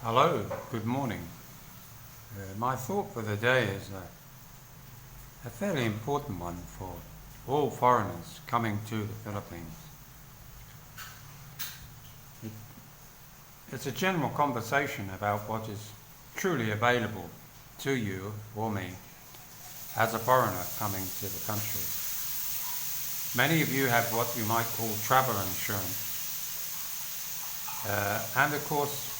Hello, good morning. My thought for the day is a fairly important one for all foreigners coming to the Philippines. It, it's a general conversation about what is truly available to you or me as a foreigner coming to the country. Many of you have what you might call travel insurance, and of course,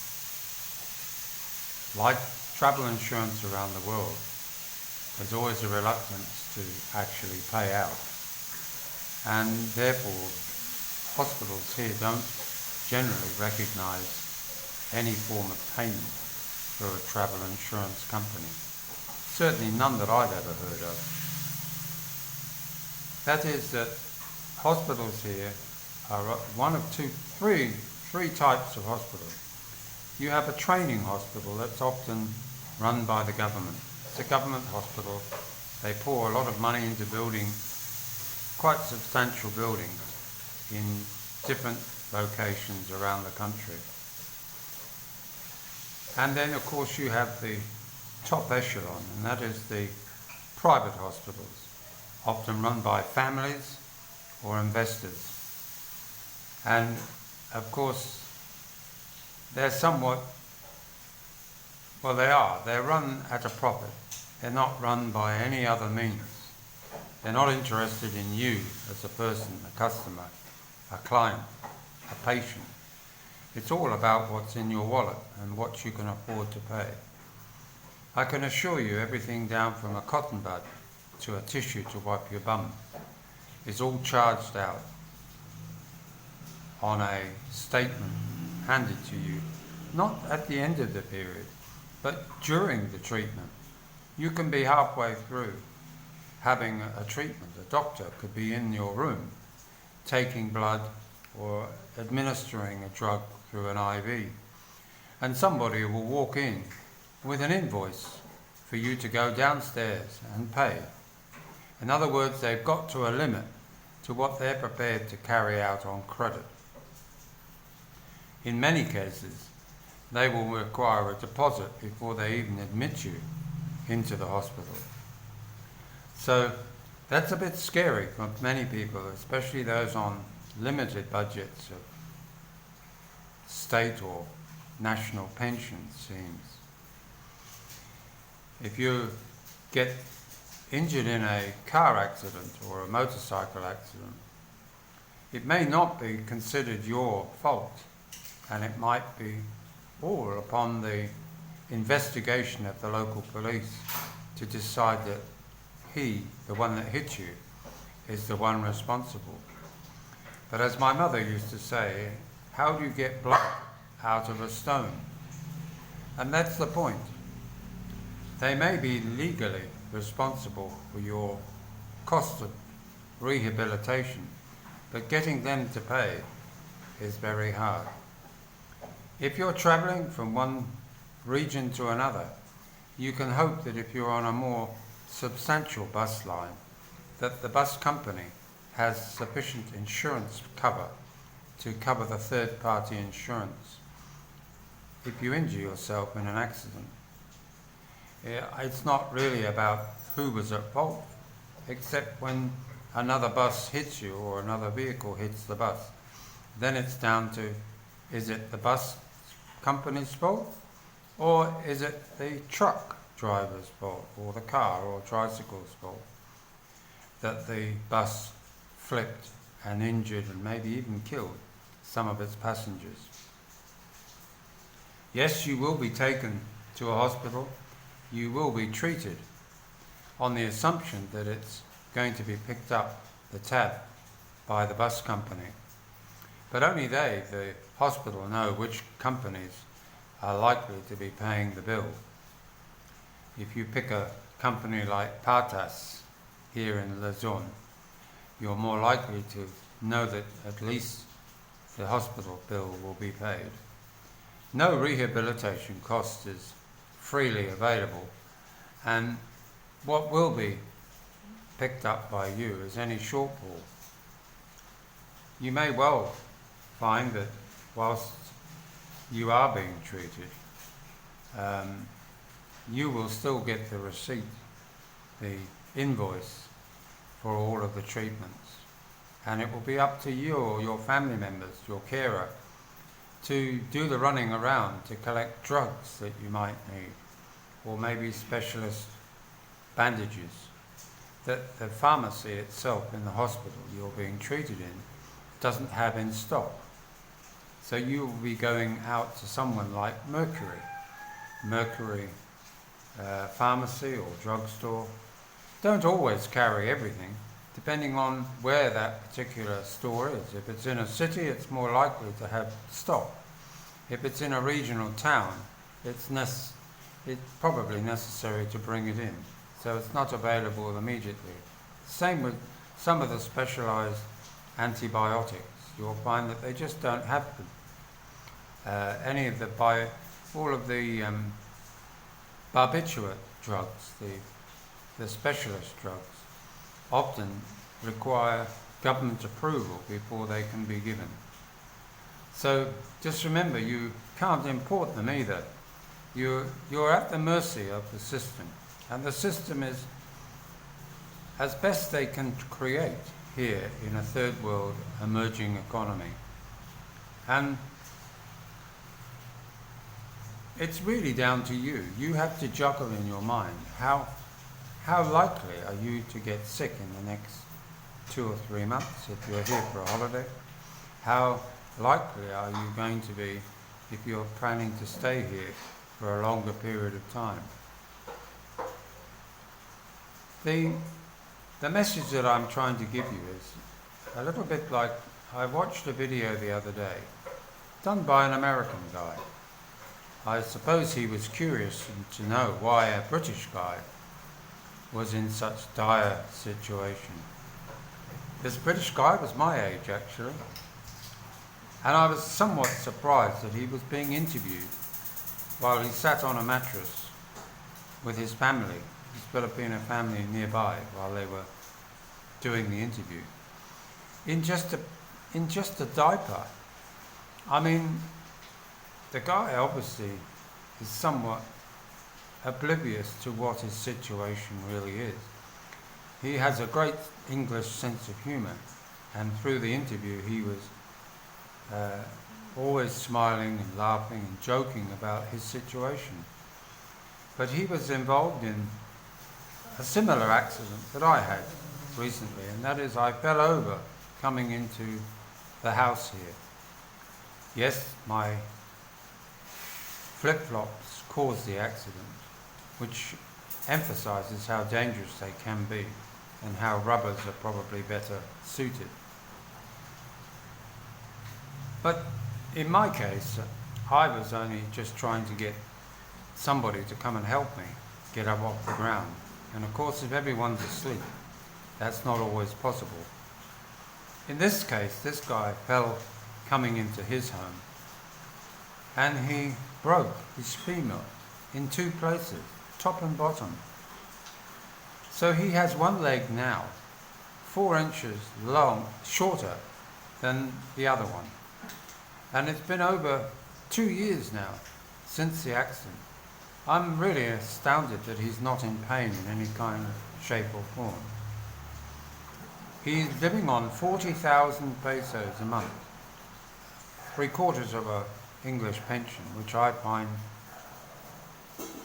like travel insurance around the world, there's always a reluctance to actually pay out. And therefore, hospitals here don't generally recognise any form of payment for a travel insurance company. Certainly none that I've ever heard of. That is that hospitals here are one of three types of hospitals. You have a training hospital that's often run by the government. It's a government hospital. They pour a lot of money into building quite substantial buildings in different locations around the country. And then of course you have the top echelon, and that is the private hospitals, often run by families or investors. And of course they're they're run at a profit. They're not run by any other means. They're not interested in you as a person, a customer, a client, a patient. It's all about what's in your wallet and what you can afford to pay. I can assure you everything down from a cotton bud to a tissue to wipe your bum is all charged out on a statement handed to you, not at the end of the period, but during the treatment. You can be halfway through having a treatment. A doctor could be in your room taking blood or administering a drug through an IV, and somebody will walk in with an invoice for you to go downstairs and pay. In other words, they've got to a limit to what they're prepared to carry out on credit. In many cases, they will require a deposit before they even admit you into the hospital. So that's a bit scary for many people, especially those on limited budgets of state or national pension schemes. If you get injured in a car accident or a motorcycle accident, it may not be considered your fault, and it might be all upon the investigation of the local police to decide that he, the one that hit you, is the one responsible. But as my mother used to say, how do you get blood out of a stone? And that's the point. They may be legally responsible for your cost of rehabilitation, but getting them to pay is very hard. If you're travelling from one region to another, you can hope that if you're on a more substantial bus line, that the bus company has sufficient insurance cover to cover the third-party insurance if you injure yourself in an accident. It's not really about who was at fault, except when another bus hits you or another vehicle hits the bus. Then it's down to, is it the bus company's fault, or is it the truck driver's fault, or the car or tricycle's fault, that the bus flipped and injured and maybe even killed some of its passengers? Yes, you will be taken to a hospital, you will be treated on the assumption that it's going to be picked up the tab by the bus company. But only they, the hospital, know which companies are likely to be paying the bill. If you pick a company like Patas here in Luzon, you're more likely to know that at least the hospital bill will be paid. No rehabilitation cost is freely available, and what will be picked up by you is any shortfall. You may well find that whilst you are being treated, you will still get the receipt, the invoice for all of the treatments. And it will be up to you or your family members, your carer, to do the running around to collect drugs that you might need, or maybe specialist bandages that the pharmacy itself in the hospital you're being treated in doesn't have in stock. So you will be going out to someone like Mercury pharmacy or drugstore. Don't always carry everything, depending on where that particular store is. If it's in a city, it's more likely to have stock. If it's in a regional town, it's probably necessary to bring it in, so it's not available immediately. Same with some of the specialized antibiotics. You'll find that they just don't have them. All of the barbiturate drugs, the specialist drugs, often require government approval before they can be given. So just remember, you can't import them either. You're at the mercy of the system, and the system is as best they can create here in a third world emerging economy. And it's really down to you. You have to juggle in your mind how likely are you to get sick in the next 2 or 3 months if you're here for a holiday? How likely are you going to be if you're planning to stay here for a longer period of time? The message that I'm trying to give you is a little bit like, I watched a video the other day done by an American guy. I suppose he was curious to know why a British guy was in such dire situation. This British guy was my age, actually, and I was somewhat surprised that he was being interviewed while he sat on a mattress with his family, his Filipino family nearby, while they were doing the interview, in just a diaper. I mean, the guy obviously is somewhat oblivious to what his situation really is. He has a great English sense of humour, and through the interview he was always smiling and laughing and joking about his situation. But he was involved in a similar accident that I had recently, and that is I fell over coming into the house here. Yes, my flip-flops caused the accident, which emphasises how dangerous they can be and how rubbers are probably better suited. But in my case, I was only just trying to get somebody to come and help me get up off the ground. And of course, if everyone's asleep, that's not always possible. In this case, this guy fell coming into his home, and he broke his femur in 2 places, top and bottom. So he has one leg now 4 inches long, shorter than the other one. And it's been over 2 years now since the accident. I'm really astounded that he's not in pain in any kind of shape or form. He's living on 40,000 pesos a month, 3/4 of an English pension, which I find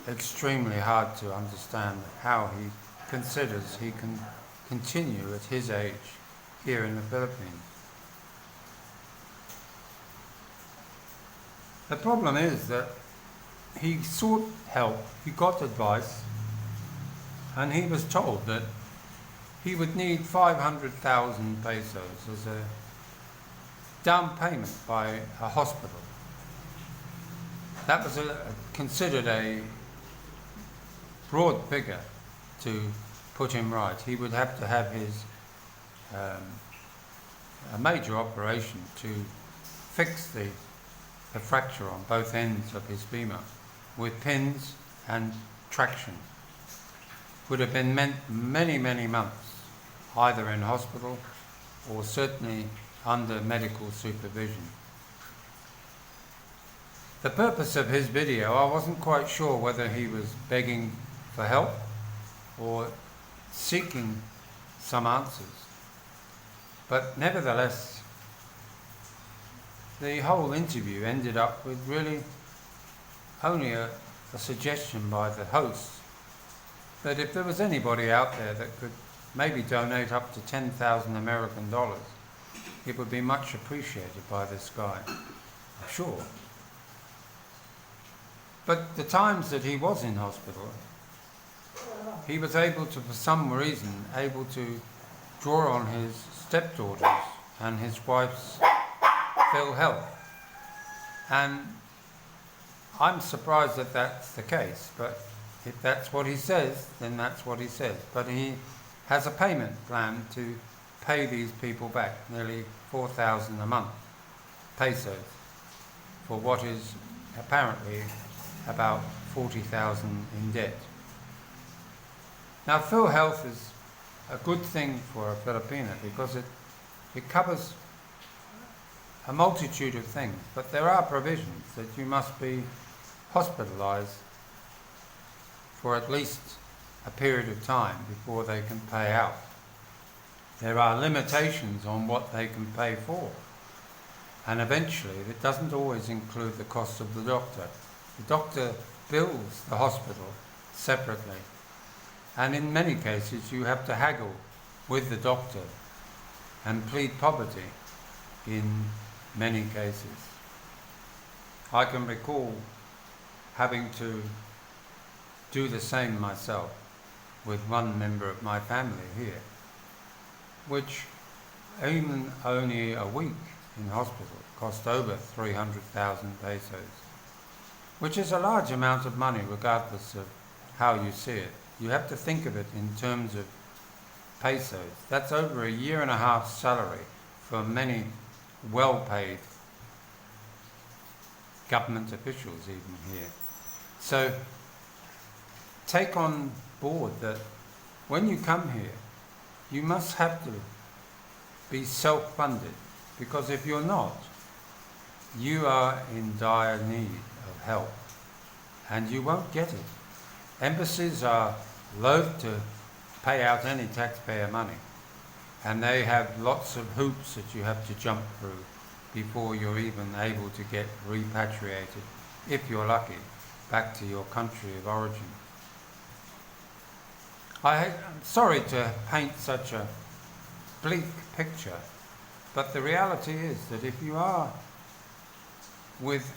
extremely hard to understand how he considers he can continue at his age here in the Philippines. The problem is that he sought help, he got advice, and he was told that he would need 500,000 pesos as a down payment by a hospital. That was considered a broad figure to put him right. He would have to have his a major operation to fix the fracture on both ends of his femur with pins and traction. Would have been many, many months, either in hospital or certainly under medical supervision. The purpose of his video, I wasn't quite sure whether he was begging for help or seeking some answers. But nevertheless, the whole interview ended up with really only a suggestion by the host that if there was anybody out there that could maybe donate up to 10,000 American dollars, it would be much appreciated by this guy, I'm sure. But the times that he was in hospital, he was able to, for some reason, able to draw on his stepdaughters and his wife's ill health. And I'm surprised that that's the case, but if that's what he says, then that's what he says. But he has a payment plan to pay these people back, nearly 4,000 a month, pesos, for what is apparently about 40,000 in debt. Now, Phil Health is a good thing for a Filipino because it covers a multitude of things, but there are provisions that you must be hospitalized for at least a period of time before they can pay out. There are limitations on what they can pay for, and eventually it doesn't always include the cost of the doctor. The doctor bills the hospital separately, and in many cases you have to haggle with the doctor and plead poverty in many cases. I can recall having to do the same myself with one member of my family here, which even only a week in hospital cost over 300,000 pesos, which is a large amount of money regardless of how you see it. You have to think of it in terms of pesos. That's over a year and a half salary for many well-paid government officials even here. So take on board that when you come here, you must have to be self-funded, because if you're not, you are in dire need of help and you won't get it. Embassies are loath to pay out any taxpayer money, and they have lots of hoops that you have to jump through before you're even able to get repatriated, if you're lucky, back to your country of origin. I'm sorry to paint such a bleak picture, but the reality is that if you are with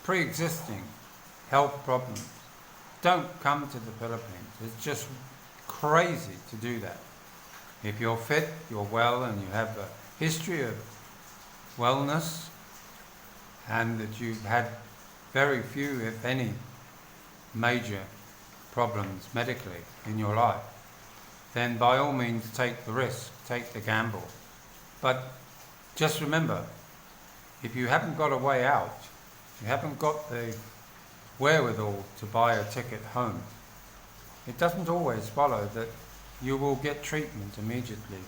pre-existing health problems, don't come to the Philippines. It's just crazy to do that. If you're fit, you're well, and you have a history of wellness, and that you've had very few, if any, major problems medically in your life, then by all means take the risk, take the gamble. But just remember, if you haven't got a way out, you haven't got the wherewithal to buy a ticket home, it doesn't always follow that you will get treatment immediately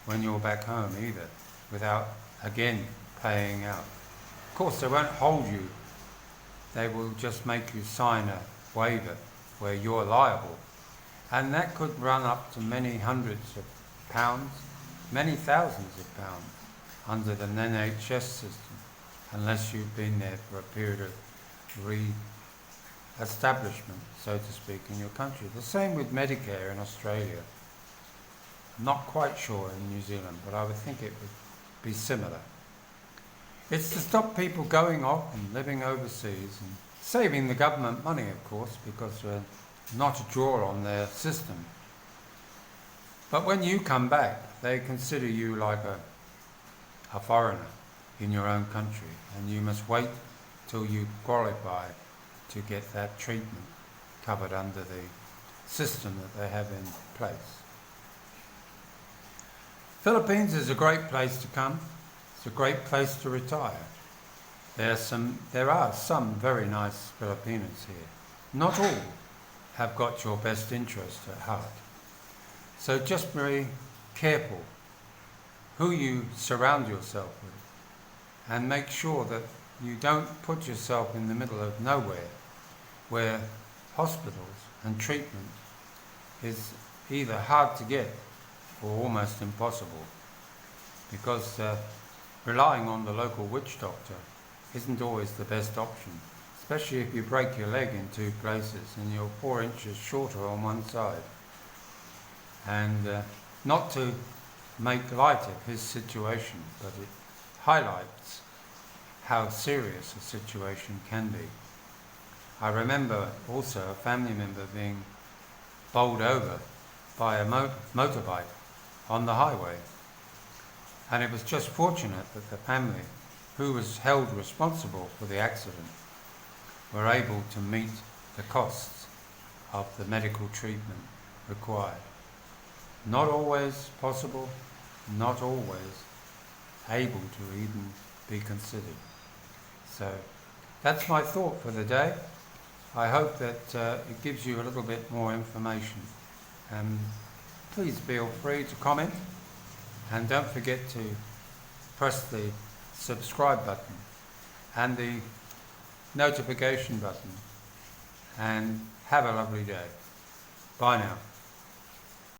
when you're back home either, without again paying out. Of course, they won't hold you. They will just make you sign a waiver where you're liable. And that could run up to many hundreds of pounds, many thousands of pounds under the NHS system, unless you've been there for a period of re-establishment, so to speak, in your country. The same with Medicare in Australia. I'm not quite sure in New Zealand, but I would think it would be similar. It's to stop people going off and living overseas and saving the government money, of course, because we're not a draw on their system. But when you come back, they consider you like a foreigner in your own country, and you must wait till you qualify to get that treatment covered under the system that they have in place. Philippines is a great place to come. It's a great place to retire. There are some very nice Filipinos here. Not all have got your best interest at heart. So just be careful who you surround yourself with, and make sure that you don't put yourself in the middle of nowhere where hospitals and treatment is either hard to get or almost impossible, because relying on the local witch doctor isn't always the best option, especially if you break your leg in two places and you're 4 inches shorter on one side. And not to make light of his situation, but it highlights how serious a situation can be. I remember also a family member being bowled over by a motorbike on the highway, and it was just fortunate that the family, who was held responsible for the accident, were able to meet the costs of the medical treatment required. Not always possible, not always able to even be considered. So that's my thought for the day. I hope that it gives you a little bit more information. Please feel free to comment, and don't forget to press the subscribe button and the notification button, and have a lovely day. Bye now.